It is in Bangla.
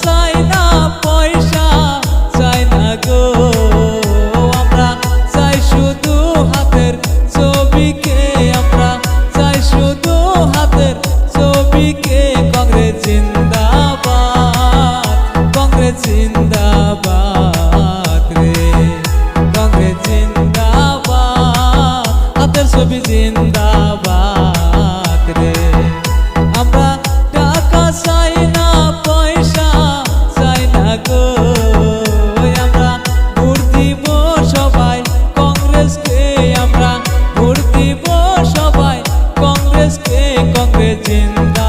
চাই না পয়সা চাই না গো, আমরা চাই শুধু হাতের ছবিকে, আমরা চাই শুধু হাতের ছবিকে। কংগ্রেস জিন্দাবাদ, কংগ্রেস জিন্দাবাদ রে, কংগ্রেস জিন্দাবাদ, হাতের ছবি জিন্দাবাদ রে। আমরা টাকা চাই না পয়সা চাই না গো, আমরা ভোট দিব সবাই কংগ্রেসকে, আমরা ভোট দিব সবাই কংগ্রেসকে। কংগ্রেস জিন্দাবাদ।